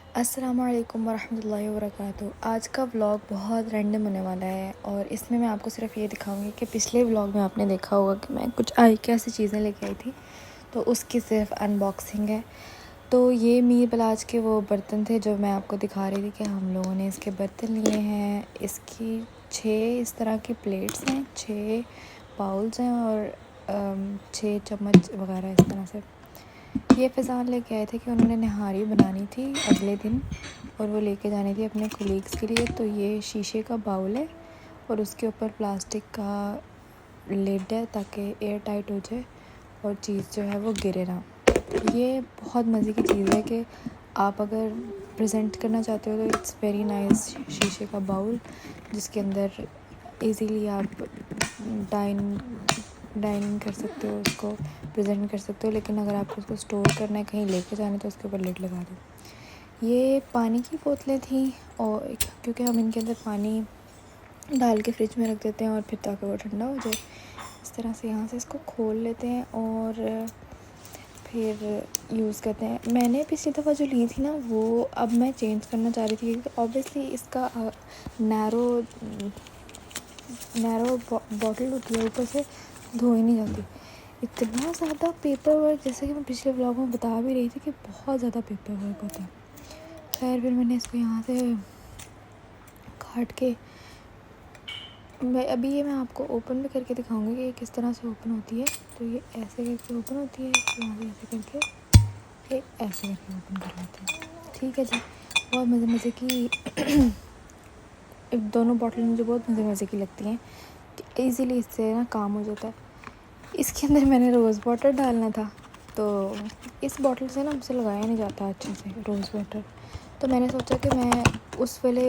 अस्सलाम वालेकुम वरहमतुल्लाहि वबरकातुहू। आज का व्लॉग बहुत रैंडम होने वाला है और इसमें मैं आपको सिर्फ ये दिखाऊंगी कि पिछले व्लॉग में आपने देखा होगा कि मैं कुछ ऐसी चीज़ें लेके आई थी, तो उसकी सिर्फ अनबॉक्सिंग है। तो ये मीर बलाज के वो बर्तन थे जो मैं आपको दिखा रही थी कि हम लोगों ने इसके बर्तन लिए हैं। इसकी 6 इस तरह की प्लेट्स हैं, 6 बाउल्स हैं और 6 चम्मच वगैरह इस तरह से। ये फ़ैज़ान लेके आए थे कि उन्होंने नहारी बनानी थी अगले दिन और वो लेके जानी थी अपने कोलीग्स के लिए। तो ये शीशे का बाउल है और उसके ऊपर प्लास्टिक का लिड है ताकि एयर टाइट हो जाए और चीज़ जो है वो गिरे ना। ये बहुत मज़े की चीज़ है कि आप अगर प्रेजेंट करना चाहते हो तो इट्स वेरी नाइस। शीशे का बाउल जिसके अंदर इजीली आप डाइनिंग कर सकते हो, उसको प्रेजेंट कर सकते हो। लेकिन अगर आपको उसको स्टोर करना है, कहीं लेके जाना है, तो उसके ऊपर लिड लगा दो। ये पानी की बोतलें थी और क्योंकि हम इनके अंदर पानी डाल के फ्रिज में रख देते हैं और फिर ताकि वो ठंडा हो जाए, इस तरह से यहाँ से इसको खोल लेते हैं और फिर यूज़ करते हैं। मैंने पिछली दफ़ा जो ली थी ना वो अब मैं चेंज करना चाह रही थी क्योंकि ऑब्वियसली इसका नैरो बॉटल होती है, ऊपर से धो ही नहीं जाती। इतना ज़्यादा पेपर वर्क, जैसे कि मैं पिछले व्लॉग में बता भी रही थी कि बहुत ज़्यादा पेपर वर्क होता है। खैर फिर मैंने इसको यहाँ से काट के मैं आपको ओपन भी करके दिखाऊंगी कि ये किस तरह से ओपन होती है। तो ये ऐसे करके ओपन होती है, यहाँ से ऐसे करके ये ऐसे करके ओपन कर लेते हैं। ठीक है जी, बहुत मज़े की दोनों बॉटल मुझे बहुत मज़े की लगती हैं कि ईज़िली इससे ना काम हो जाता है। इसके अंदर मैंने रोज़ वाटर डालना था, तो इस बॉटल से ना मुझसे लगाया नहीं जाता अच्छे से रोज़ वाटर। तो मैंने सोचा कि मैं उस वाले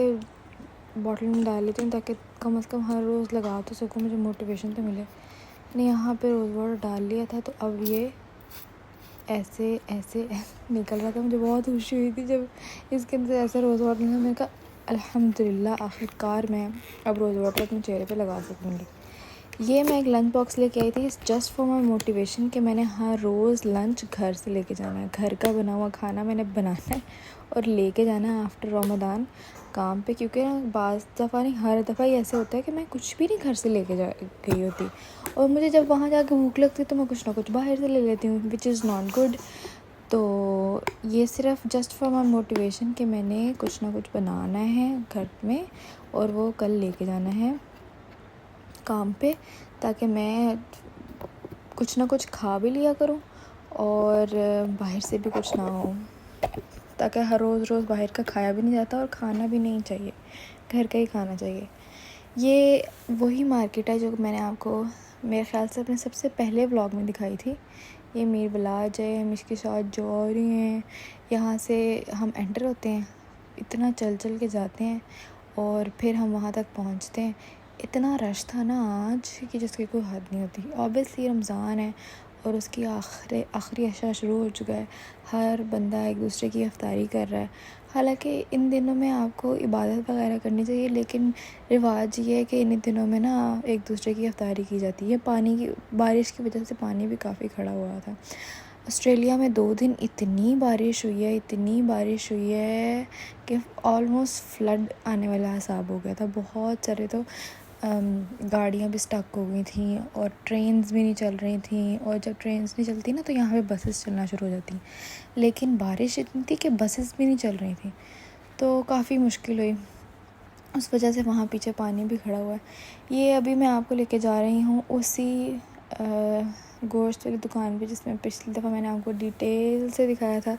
बॉटल में डाल लेती हूँ ताकि कम से कम हर रोज़ लगा तो सकूँ, मुझे मोटिवेशन तो मिले। मैंने यहाँ पे रोज़ वाटर डाल लिया था, तो अब ये ऐसे ऐसे निकल रहा था। मुझे बहुत खुशी हुई थी जब इसके अंदर ऐसे रोज़ वाटर था। मैंने कहा अल्हम्दुलिल्लाह, आखिरकार मैं अब रोज़ वाटर अपने चेहरे पे लगा सकूँगी। ये मैं एक लंच बॉक्स लेके आई थी जस्ट फॉर माई मोटिवेशन कि मैंने हर रोज़ लंच घर से लेके जाना है। घर का बना हुआ खाना मैंने बनाना है और लेके जाना है आफ्टर रमज़ान काम पे। क्योंकि ना बाज़ दफ़ा नहीं, हर दफ़ा ही ऐसे होता है कि मैं कुछ भी नहीं घर से लेके जा गई होती और मुझे जब वहाँ जाके भूख लगती तो मैं कुछ ना कुछ बाहर से ले लेती हूँ, विच इज़ नॉट गुड। तो ये सिर्फ जस्ट फॉर माई मोटिवेशन कि मैंने कुछ ना कुछ बनाना है घर में और वो कल लेके जाना है काम पे, ताकि मैं कुछ ना कुछ खा भी लिया करूं और बाहर से भी कुछ ना हो, ताकि हर रोज़ बाहर का खाया भी नहीं जाता और खाना भी नहीं चाहिए, घर का ही खाना चाहिए। ये वही मार्केट है जो मैंने आपको मेरे ख़्याल से अपने सबसे पहले व्लॉग में दिखाई थी। ये मीर बलाज है, हम इसके साथ जा रही हैं। यहाँ से हम एंटर होते हैं, इतना चल के जाते हैं और फिर हम वहाँ तक पहुँचते हैं। इतना रश था ना आज कि जिसकी कोई हद नहीं होती। ऑब्वियसली रमज़ान है और उसकी आखिरी अशा शुरू हो चुका है। हर बंदा एक दूसरे की इफ्तारी कर रहा है। हालांकि इन दिनों में आपको इबादत वगैरह करनी चाहिए, लेकिन रिवाज ये है कि इन दिनों में ना एक दूसरे की इफ्तारी की जाती है। बारिश की वजह से पानी भी काफ़ी खड़ा हुआ था। ऑस्ट्रेलिया में 2 दिन इतनी बारिश हुई है कि ऑलमोस्ट फ्लड आने वाला हिसाब हो गया था। बहुत सारे तो गाड़ियाँ भी स्टक हो गई थी और ट्रेन्स भी नहीं चल रही थी। और जब ट्रेन्स नहीं चलती ना तो यहाँ पे बसेस चलना शुरू हो जाती। लेकिन बारिश इतनी थी कि बसेस भी नहीं चल रही थी, तो काफ़ी मुश्किल हुई। उस वजह से वहाँ पीछे पानी भी खड़ा हुआ है। ये अभी मैं आपको लेके जा रही हूँ उसी गोश्त वाली दुकान पे जिसमें पिछली दफ़ा मैंने आपको डिटेल से दिखाया था।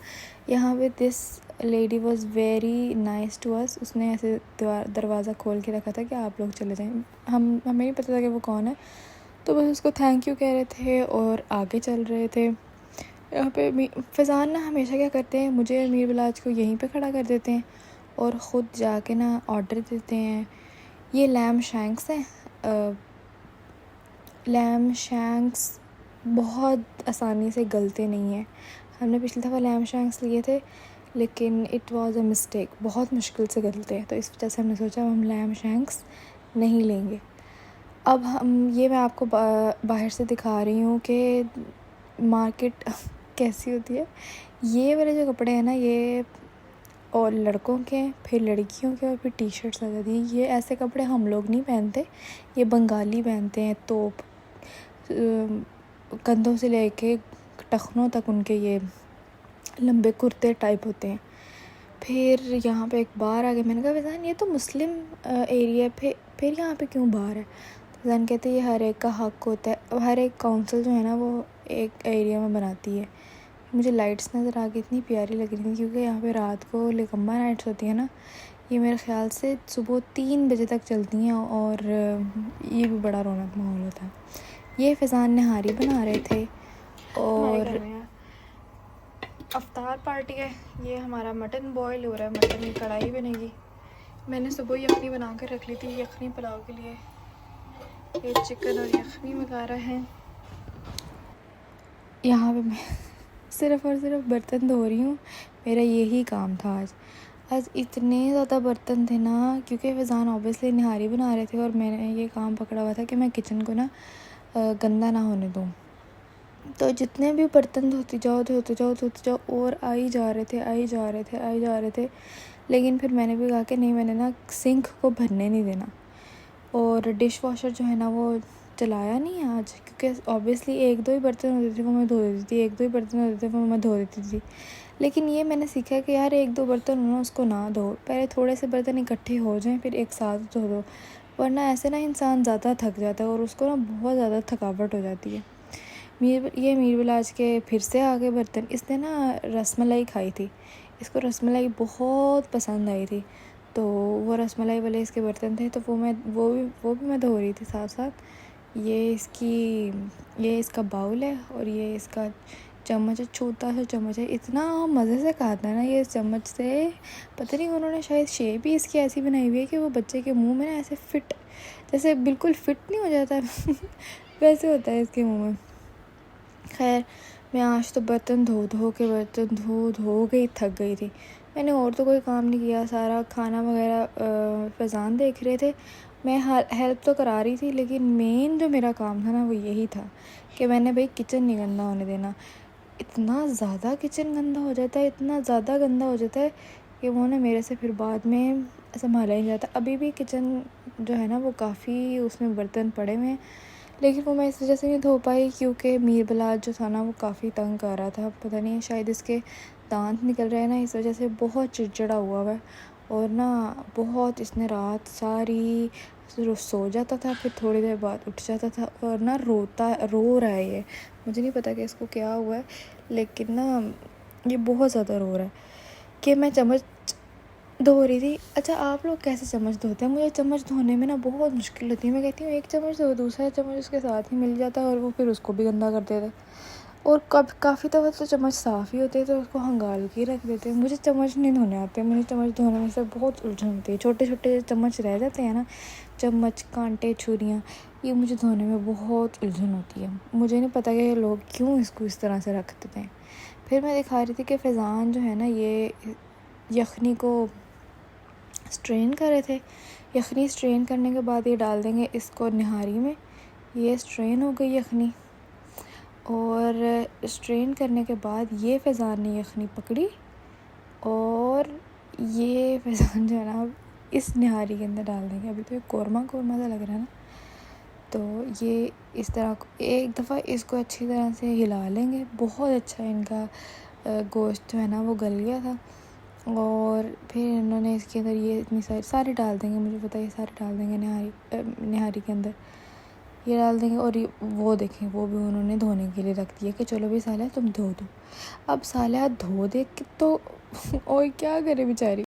यहाँ पे this lady was very nice to us. उसने ऐसे दरवाज़ा खोल के रखा था कि आप लोग चले जाएं। हमें नहीं पता था कि वो कौन है, तो बस उसको थैंक यू कह रहे थे और आगे चल रहे थे। यहाँ पे फ़ैज़ान ना हमेशा क्या करते हैं, मुझे मीर बिलाज को यहीं पे खड़ा कर देते हैं और ख़ुद जाके ना ऑर्डर देते हैं। ये लैम शैंक्स हैं। लैम शैंक्स बहुत आसानी से गलते नहीं हैं। हमने पिछली दफ़ा लैम शैंक्स लिए थे लेकिन इट वाज अ मिस्टेक, बहुत मुश्किल से गलते हैं। तो इस वजह से हमने सोचा हम लैम शैंक्स नहीं लेंगे। अब ये मैं आपको बाहर से दिखा रही हूँ कि मार्केट कैसी होती है। ये वाले जो कपड़े हैं ना, ये और लड़कों के हैं, फिर लड़कियों के, और फिर टी शर्ट्स आ जाती हैं। ये ऐसे कपड़े हम लोग नहीं पहनते, ये बंगाली पहनते हैं। तोप कंधों से लेके टखनों तक उनके ये लंबे कुर्ते टाइप होते हैं। फिर यहाँ पे एक बार आ गया, मैंने कहा फैज़ान ये तो मुस्लिम एरिया है, फिर यहाँ पे क्यों बार है? फैज़ान कहते हैं ये हर एक का हक़ होता है, हर एक काउंसिल जो है ना वो एक एरिया में बनाती है। मुझे लाइट्स नज़र आ गई, इतनी प्यारी लग रही थी, क्योंकि यहाँ पे रात को लिकम्मा नाइट्स होती है ना, ये मेरे ख़्याल से सुबह 3 बजे तक चलती हैं, और ये भी बड़ा रौनक माहौल होता है। ये फैज़ान निहारी बना रहे थे, और अफ्तार पार्टी है। ये हमारा मटन बॉयल हो रहा है, मटन की कढ़ाई बनेगी। मैंने सुबह यखनी बना कर रख ली थी यखनी पुलाव के लिए। ये चिकन और यखनी वगैरह हैं। यहाँ पे मैं सिर्फ़ और सिर्फ बर्तन धो रही हूँ, मेरा यही काम था आज इतने ज़्यादा बर्तन थे ना, क्योंकि फैज़ान ऑब्वियसली निहारी बना रहे थे, और मैंने ये काम पकड़ा हुआ था कि मैं किचन को ना गंदा ना होने दूँ। तो जितने भी बर्तन धोते जाओ, और आई जा रहे थे। लेकिन फिर मैंने भी कहा कि नहीं, मैंने ना सिंक को भरने नहीं देना, और डिश वॉशर जो है ना वो चलाया नहीं आज, क्योंकि ऑब्वियसली 1-2 ही बर्तन होते थे वो मैं धो देती थी, 1-2 ही बर्तन होते थे वो मैं धो देती थी। लेकिन ये मैंने सीखा कि यार 1-2 बर्तन हो ना उसको ना धो, पहले थोड़े से बर्तन इकट्ठे हो जाएं फिर एक साथ धो दो, वरना ऐसे ना इंसान ज़्यादा थक जाता है, और उसको ना बहुत ज़्यादा थकावट हो जाती है। मीर बिलाज के फिर से आ गए बर्तन। इसने ना रसमलाई खाई थी, इसको रसमलाई बहुत पसंद आई थी, तो वो रसमलाई वाले इसके बर्तन थे, तो वो भी मैं धो रही थी साथ साथ। ये इसका बाउल है, और ये इसका चम्मच है, छोटा सा चम्मच है। इतना मज़े से खाता है ना ये चम्मच से, पता नहीं उन्होंने शायद शेप ही इसकी ऐसी बनाई हुई है कि वो बच्चे के मुंह में ना ऐसे फिट, जैसे बिल्कुल फिट नहीं हो जाता वैसे होता है इसके मुंह में। खैर, मैं आज तो बर्तन धो के ही थक गई थी। मैंने और तो कोई काम नहीं किया, सारा खाना वगैरह फैज़ान देख रहे थे, मैं हेल्प तो करा रही थी, लेकिन मेन जो मेरा काम था ना वो यही था कि मैंने भाई किचन नहीं गंदा होने देना। इतना ज़्यादा किचन गंदा हो जाता है, इतना ज़्यादा गंदा हो जाता है कि वो ना मेरे से फिर बाद में संभाला ही नहीं जाता। अभी भी किचन जो है ना वो काफ़ी उसमें बर्तन पड़े हुए हैं, लेकिन वो मैं इस वजह से नहीं धो पाई क्योंकि मीर बिलाल जो था ना वो काफ़ी तंग कर रहा था। पता नहीं शायद इसके दांत निकल रहे हैं ना, इस वजह से बहुत चिड़चिड़ा हुआ है, और ना बहुत इसने रात सारी सो जाता था, फिर थोड़ी देर बाद उठ जाता था, और ना रो रहा है ये, मुझे नहीं पता कि इसको क्या हुआ है, लेकिन ना ये बहुत ज़्यादा रो रहा है कि मैं चम्मच धो रही थी। अच्छा, आप लोग कैसे चम्मच धोते हैं? मुझे चम्मच धोने में ना बहुत मुश्किल होती है। मैं कहती हूँ एक चम्मच धो, दूसरा चम्मच उसके साथ ही मिल जाता है, और वो फिर उसको भी गंदा कर देता है, और काफ़ी दफ़ा तो चम्मच साफ़ ही होते हैं तो उसको हंगाल के रख देते हैं। मुझे चम्मच नहीं धोने आते, मुझे चम्मच धोने में से बहुत उलझन होती है। छोटे छोटे चम्मच रह जाते हैं ना, चम्मच, कांटे, छुरियाँ, ये मुझे धोने में बहुत उलझन होती है। मुझे नहीं पता कि लोग क्यों इसको इस तरह से रख देते हैं। फिर मैं दिखा रही थी कि फैज़ान जो है ना ये यखनी को स्ट्रेन कर रहे थे। यखनी स्ट्रेन करने के बाद ये डाल देंगे इसको निहारी में। ये स्ट्रेन हो गई यखनी, और स्ट्रेन करने के बाद ये फैज़ान ने यखनी पकड़ी, और ये फैज़ान जो है ना इस निहारी के अंदर डाल देंगे। अभी तो ये कौरमा सा लग रहा है ना, तो ये इस तरह एक दफ़ा इसको अच्छी तरह से हिला लेंगे। बहुत अच्छा इनका गोश्त जो है ना वो गल गया था, और फिर इन्होंने इसके अंदर ये इतनी सारी डाल देंगे, मुझे पता है ये सारे डाल देंगे निहारी के अंदर, ये डाल देंगे। और ये वो देखें, वो भी उन्होंने धोने के लिए रख दिया कि चलो भाई साला तुम धो दो। अब साला धो दे के तो और क्या करे बेचारी,